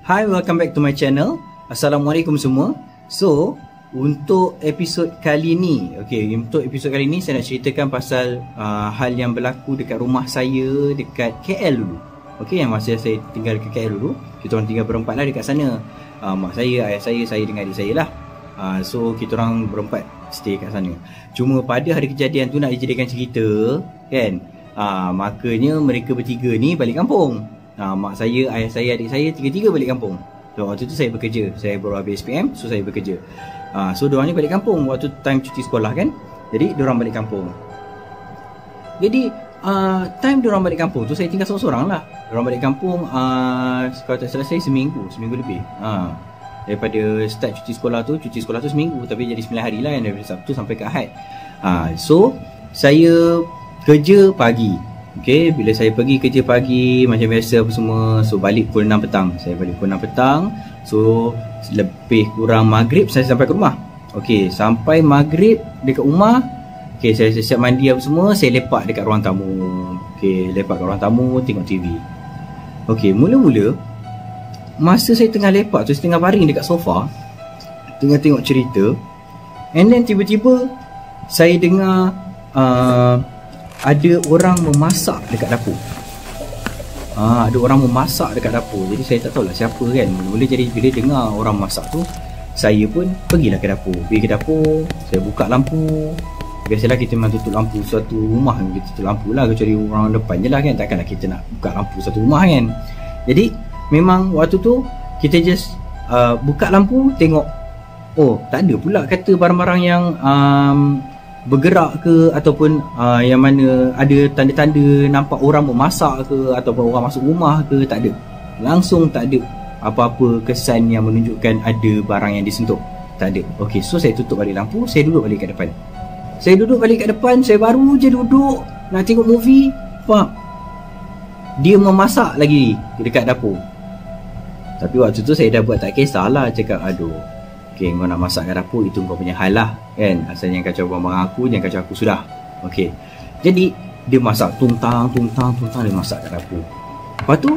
Hi, welcome back to my channel. Assalamualaikum semua. So, untuk episod kali ni, saya nak ceritakan pasal hal yang berlaku dekat rumah saya dekat KL dulu. Yang masa saya tinggal dekat KL dulu, kita orang tinggal berempat lah dekat sana. Mak saya, ayah saya dengan adik saya lah. So, kita orang berempat stay kat sana. Cuma pada hari kejadian tu nak dijadikan cerita, kan? Makanya mereka bertiga ni balik kampung. Mak saya, ayah saya, adik saya, tiga-tiga balik kampung. So waktu tu saya bekerja, saya baru habis SPM, so saya bekerja. So diorang ni balik kampung waktu time cuti sekolah kan. Jadi diorang balik kampung. Jadi time diorang balik kampung tu saya tinggal seorang-seorang lah. Diorang balik kampung kalau tak salah saya seminggu lebih. Daripada start cuti sekolah tu seminggu, tapi jadi 9 hari lah kan, daripada Sabtu sampai ke Ahad. So saya kerja pagi. Bila saya pergi kerja pagi macam biasa apa semua, so balik pukul 6 petang. Saya balik pukul 6 petang. So lebih kurang maghrib saya sampai ke rumah. Sampai maghrib dekat rumah, saya siap mandi apa semua, saya lepak dekat ruang tamu. Lepak kat ruang tamu, tengok TV. Mula-mula masa saya tengah lepak tu, saya tengah baring dekat sofa, tengah tengok cerita, and then tiba-tiba saya dengar ada orang memasak dekat dapur. Ada orang memasak dekat dapur. Jadi saya tak tahulah siapa kan. Mula-mula jadi bila dengar orang masak tu, saya pun pergilah ke dapur. Pergi ke dapur, saya buka lampu. Biasalah kita memang tutup lampu suatu rumah, kita tutup lampu lah, kecuali orang depan je lah kan. Takkanlah kita nak buka lampu satu rumah kan. Jadi memang waktu tu kita just buka lampu, tengok, oh tak ada pula kata barang-barang yang bergerak ke, ataupun yang mana ada tanda-tanda nampak orang memasak ke, ataupun orang masuk rumah ke. Tak ada. Langsung tak ada apa-apa kesan yang menunjukkan ada barang yang disentuh. Tak ada. So saya tutup balik lampu, saya duduk balik kat depan. Saya baru je duduk nak tengok movie, dia memasak lagi dekat dapur. Tapi waktu tu saya dah buat tak kisahlah, cakap aduh, kau nak masak kat dapur, itu kau punya hal lah kan. Asal jangan kacau abang aku, jangan kacau aku sudah. Jadi dia masak tungtang, dia masak kat dapur. Lepas tu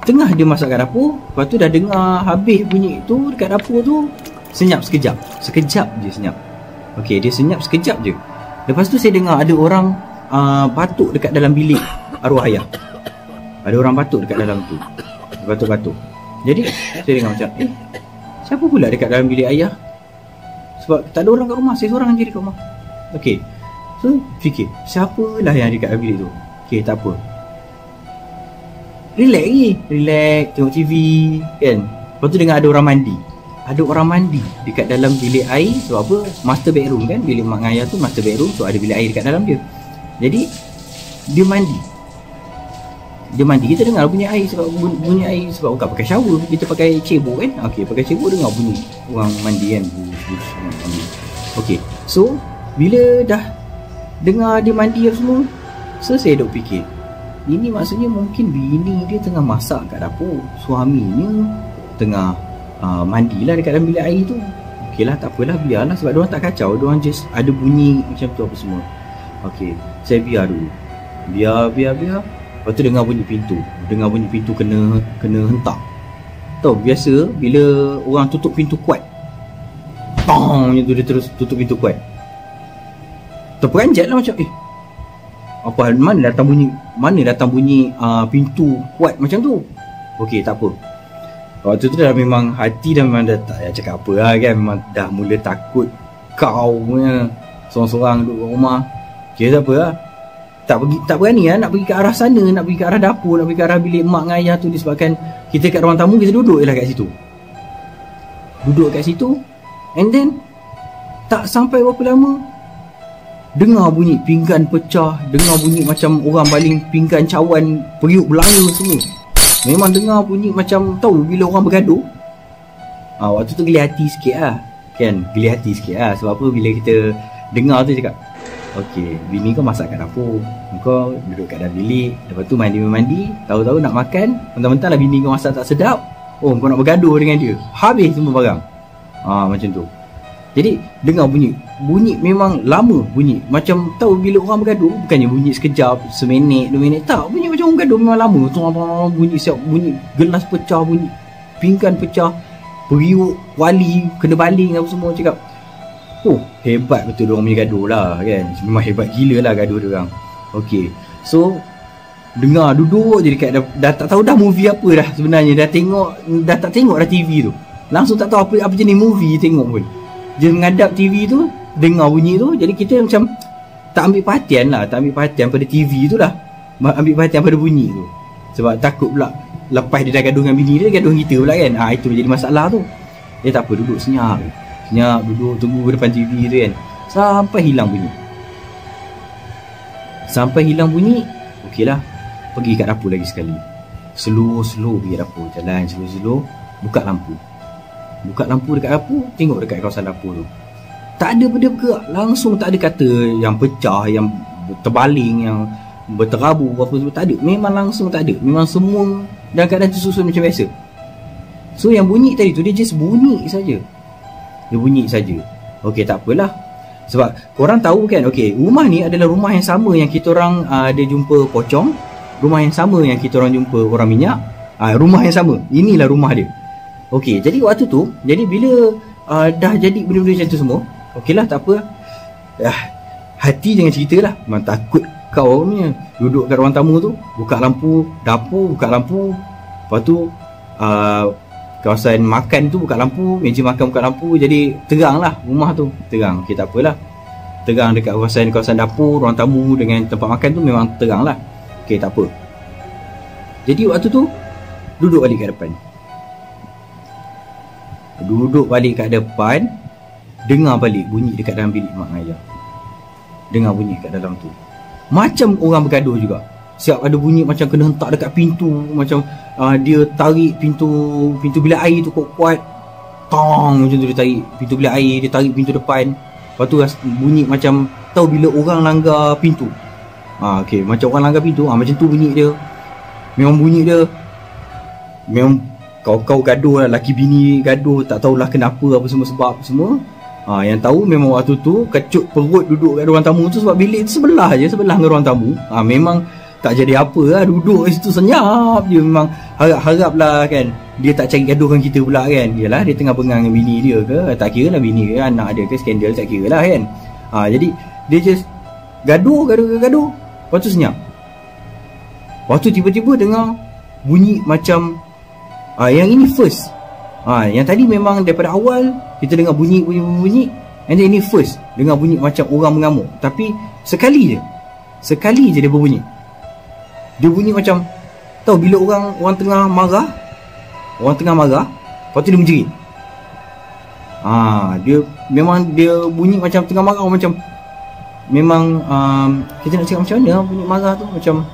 tengah dia masak kat dapur, lepas tu dah dengar habis bunyi tu dekat dapur tu, senyap sekejap je senyap. Dia senyap sekejap je. Lepas tu saya dengar ada orang batuk dekat dalam bilik arwah ayah. Ada orang batuk dekat dalam tu, batuk. Jadi saya dengar macam siapa pula dekat dalam bilik ayah? Sebab tak ada orang kat rumah, saya seorang je dekat rumah. So fikir, siapalah yang dekat dalam bilik tu? Tak apa, relax tengok TV kan. Lepas tu dengar ada orang mandi dekat dalam bilik air. Sebab apa? Master bedroom kan, bilik mak dengan ayah tu master bedroom, so ada bilik air dekat dalam dia. Jadi dia mandi, kita dengar bunyi air. Sebab bukan pakai shower, kita pakai cebok kan. Pakai cebok, dengar bunyi orang mandi kan. So bila dah dengar dia mandi apa semua, so saya duk fikir, ini maksudnya mungkin bini dia tengah masak kat dapur, suaminya tengah mandilah dekat dalam bilik air tu. Tak apalah, biarlah, sebab diorang tak kacau, diorang just ada bunyi macam tu apa semua. Saya biar dulu, biar. Lepas tu dengar bunyi pintu kena hentak. Tahu biasa bila orang tutup pintu kuat, macam tu, dia terus tutup pintu kuat. Terperanjat lah macam mana datang bunyi pintu kuat macam tu. Tak apa. Waktu tu dah memang hati dah memang dah tak payah cakap apa lah kan. Memang dah mula takut kau punya seorang-seorang duduk kat rumah. Tak apa lah. Tak berani lah nak pergi ke arah sana, nak pergi ke arah dapur, nak pergi ke arah bilik mak dengan ayah tu, disebabkan kita kat ruang tamu, kita duduk je lah kat situ. And then tak sampai berapa lama, dengar bunyi pinggan pecah, dengar bunyi macam orang baling pinggan cawan, periuk belanga semua. Memang dengar bunyi macam, tahu bila orang bergaduh. Waktu tu geli hati sikit lah kan. Sebab apa, bila kita dengar tu cakap, bini kau masak kat dapur, kau duduk kat dalam bilik, lepas tu mandi, tahu-tahu nak makan, mentang-mentang lah bini kau masak tak sedap, kau nak bergaduh dengan dia, habis semua barang. Macam tu. Jadi dengar bunyi memang lama bunyi. Macam tahu bila orang bergaduh, bukannya bunyi sekejap, seminit, 2 minit, tak, bunyi macam orang bergaduh memang lama. Bunyi siap, bunyi gelas pecah, bunyi pinggan pecah, periuk wali kena baling apa semua. Cakap oh hebat betul diorang punya gaduh lah kan. Memang hebat gila lah gaduh diorang. Okay, so dengar duduk je dekat dah tak tahu dah movie apa dah sebenarnya. Dah tak tengok dah TV tu. Langsung tak tahu apa jenis movie tengok pun. Dia menghadap TV tu, dengar bunyi tu. Jadi kita macam tak ambil perhatian lah. Tak ambil perhatian pada TV tu lah. Ambil perhatian pada bunyi tu. Sebab takut pula lepas dia dah gaduh dengan bini dia, gaduh kita pula kan. Itu jadi masalah tu. Dia tak apa, duduk senyap. Senyap, duduk tunggu depan TV tu kan. Sampai hilang bunyi. Okey lah, pergi kat dapur lagi sekali. Slow pergi kat dapur. Jalan slow. Buka lampu dekat dapur. Tengok dekat kawasan dapur tu, tak ada benda bergerak. Langsung tak ada kata yang pecah, yang terbaling, yang berterabur apa semua. Tak ada. Memang langsung tak ada. Memang semua dalam keadaan tersusun macam biasa. So yang bunyi tadi tu, dia just bunyi saja. Okey, tak apalah. Sebab korang tahu kan, okey, rumah ni adalah rumah yang sama yang kita orang ada jumpa pocong. Rumah yang sama yang kita orang jumpa orang minyak. Rumah yang sama. Inilah rumah dia. Okey, jadi waktu tu, jadi bila dah jadi benda-benda macam tu semua, okeylah, tak apa. Hati jangan cerita lah. Memang takut kau punya. Duduk kat ruang tamu tu, buka lampu dapur, buka lampu. Lepas tu kawasan makan tu buka lampu, meja makan buka lampu. Jadi terang lah rumah tu, terang. Okey, tak apalah. Terang dekat kawasan dapur, ruang tamu dengan tempat makan tu memang terang lah. Okey, tak apa. Jadi waktu tu duduk balik kat depan. Dengar balik bunyi dekat dalam bilik mak ayah. Dengar bunyi kat dalam tu, macam orang bergaduh juga. Siap ada bunyi macam kena hentak dekat pintu. Macam dia tarik pintu bilik air tu kuat-kuat. Tong, macam tu dia tarik pintu bilik air. Dia tarik pintu depan. Lepas tu bunyi macam, tahu bila orang langgar pintu. Okey, macam orang langgar pintu. Macam tu bunyi dia. Memang kau gaduh lah, laki bini gaduh, tak tahulah kenapa, apa semua sebab semua. Yang tahu memang waktu tu kecut perut duduk kat ruang tamu tu, sebab bilik tu sebelah dengan ruang tamu. Memang tak jadi apa lah, duduk kat situ senyap je. Memang harap lah kan dia tak cari gaduh dengan kita pula kan. Yalah, dia tengah pengang dengan bini dia ke, tak kira lah bini ke, anak dia ke, skandal, tak kira lah kan. Jadi dia just gaduh. Lepas tu senyap. Lepas tu tiba-tiba dengar bunyi macam yang ini first. Yang tadi memang daripada awal kita dengar bunyi. And then ini first dengar bunyi macam orang mengamuk. Tapi sekali je dia berbunyi. Dia bunyi macam, tahu bila orang tengah marah. Lepas tu dia menjerit. Dia bunyi macam tengah marah. Macam memang kita nak cakap macam mana bunyi marah tu. Macam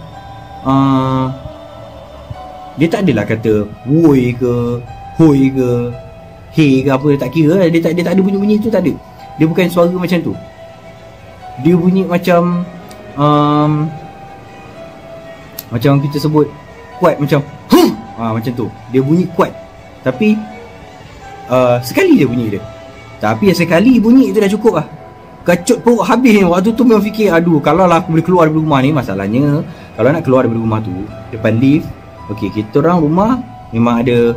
dia tak adalah kata woi ke, hoi ke, hey ke apa, tak kira. Dia tak ada bunyi-bunyi tu, tak ada. Dia bukan suara macam tu. Dia bunyi macam macam kita sebut kuat, macam macam tu. Dia bunyi kuat. Tapi sekali je bunyi dia. Tapi sekali bunyi tu dah cukup lah. Kecut perut habis. Waktu tu memang fikir, aduh, kalau lah aku boleh keluar dari rumah ni. Masalahnya kalau nak keluar dari rumah tu, depan lift. Okey, kita orang rumah memang ada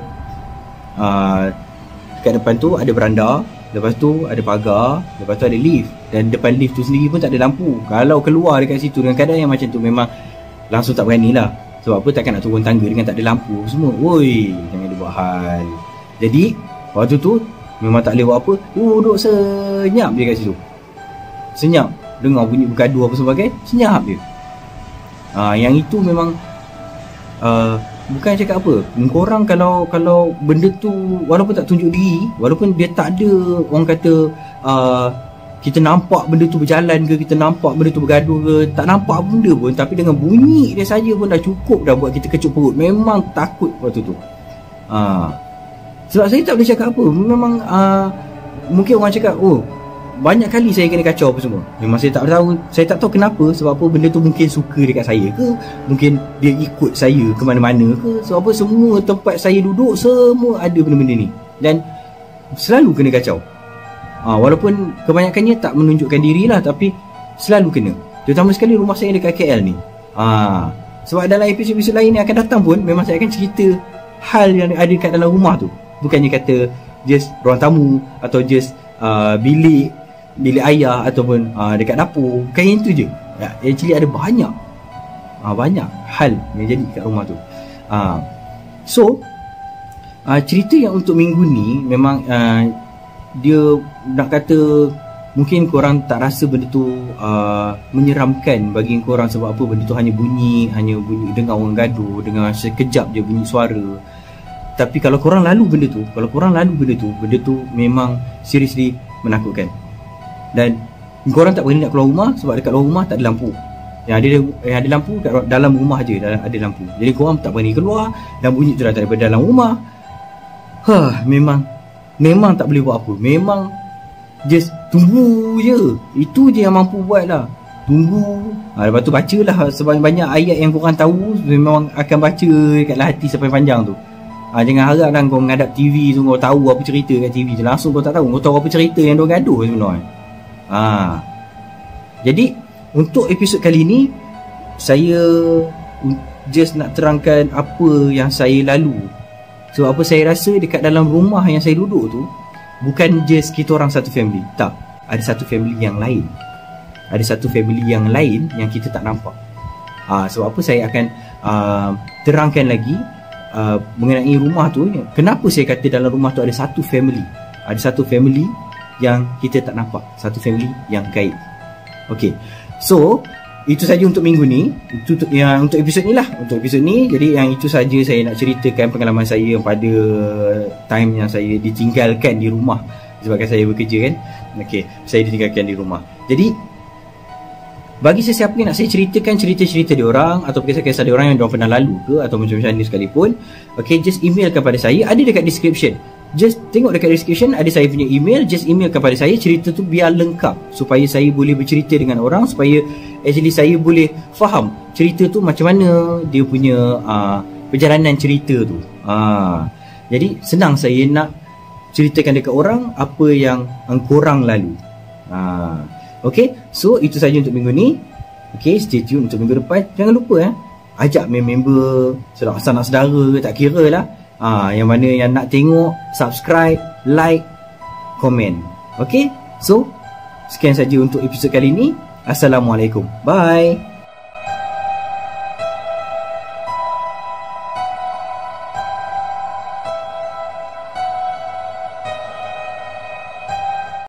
dekat depan tu ada beranda, lepas tu ada pagar, lepas tu ada lift. Dan depan lift tu sendiri pun tak ada lampu. Kalau keluar dekat situ dengan keadaan yang macam tu, memang langsung tak berani lah. Sebab apa, takkan nak turun tangga dengan tak ada lampu semua. Woi, jangan dia buat hal. Jadi waktu tu memang tak boleh buat apa, duduk senyap je kat situ. Senyap, dengar bunyi bergaduh apa sebagainya, senyap je. Yang itu memang bukan cakap apa, korang kalau benda tu walaupun tak tunjuk diri, walaupun dia tak ada orang kata kita nampak benda tu berjalan ke, kita nampak benda tu bergaduh ke, tak nampak benda pun, tapi dengan bunyi dia saja pun dah cukup dah buat kita kecut perut. Memang takut waktu tu. Sebab saya tak boleh cakap apa. Memang mungkin orang cakap, oh, banyak kali saya kena kacau apa semua. Memang saya tak tahu kenapa. Sebab apa, benda tu mungkin suka dekat saya ke, mungkin dia ikut saya ke mana-mana ke. Sebab apa, semua tempat saya duduk semua ada benda-benda ni, dan selalu kena kacau. Walaupun kebanyakannya tak menunjukkan diri lah, tapi selalu kena. Terutama sekali rumah saya dekat KL ni. Sebab dalam episod-episod lain yang akan datang pun, memang saya akan cerita hal yang ada kat dalam rumah tu. Bukannya kata just ruang tamu atau just bilik ayah ataupun dekat dapur. Bukan yang itu je. Actually ada banyak hal yang jadi kat rumah tu. So cerita yang untuk minggu ni memang dia nak kata mungkin korang tak rasa benda tu menyeramkan bagi korang. Sebab apa? Benda tu hanya bunyi dengar orang gaduh, dengar sekejap je bunyi suara. Tapi kalau korang lalu benda tu memang seriously menakutkan. Dan korang tak berani nak keluar rumah sebab dekat luar rumah tak ada lampu. Yang ada lampu kat dalam rumah je ada lampu. Jadi korang tak berani keluar dan bunyi tu datang daripada dalam rumah. Memang tak boleh buat apa. Memang just tunggu je. Itu je yang mampu buat lah. Tunggu. Lepas tu bacalah sebanyak-banyak ayat yang korang tahu. Memang akan baca dekat hati sampai panjang tu. Jangan harap lah kau menghadap TV tu kau tahu apa cerita kat TV tu. Langsung kau tak tahu. Kau tahu apa cerita yang dia gaduh sebenarnya. Jadi untuk episod kali ni saya just nak terangkan apa yang saya lalu. So apa saya rasa dekat dalam rumah yang saya duduk tu, bukan just kita orang satu family. Tak, ada satu family yang lain. Ada satu family yang lain yang kita tak nampak. Sebab apa saya akan terangkan lagi mengenai rumah tu. Kenapa saya kata dalam rumah tu ada satu family. Ada satu family yang kita tak nampak. Satu family yang gaib. Okay, so itu saja untuk minggu ni. Untuk episod ni lah. Untuk episod ni, jadi yang itu saja saya nak ceritakan pengalaman saya pada time yang saya ditinggalkan di rumah sebabkan saya bekerja kan. Okay, saya ditinggalkan di rumah. Jadi bagi sesiapa yang nak saya ceritakan cerita-cerita diorang atau kisah-kisah diorang yang diorang pernah lalu ke atau macam-macam ni sekalipun, okay, just email kepada saya. Ada dekat description. Just tengok dekat description, ada saya punya email. Just email kepada saya cerita tu biar lengkap, supaya saya boleh bercerita dengan orang, supaya actually saya boleh faham cerita tu macam mana dia punya perjalanan cerita tu. Jadi senang saya nak ceritakan dekat orang apa yang korang lalu. Okay, so itu saja untuk minggu ni. Okay, stay tune untuk minggu depan. Jangan lupa ajak member, sanak saudara, tak kira lah. Yang mana yang nak tengok, subscribe, like, komen. Okay, so sekian saja untuk episod kali ni. Assalamualaikum. Bye.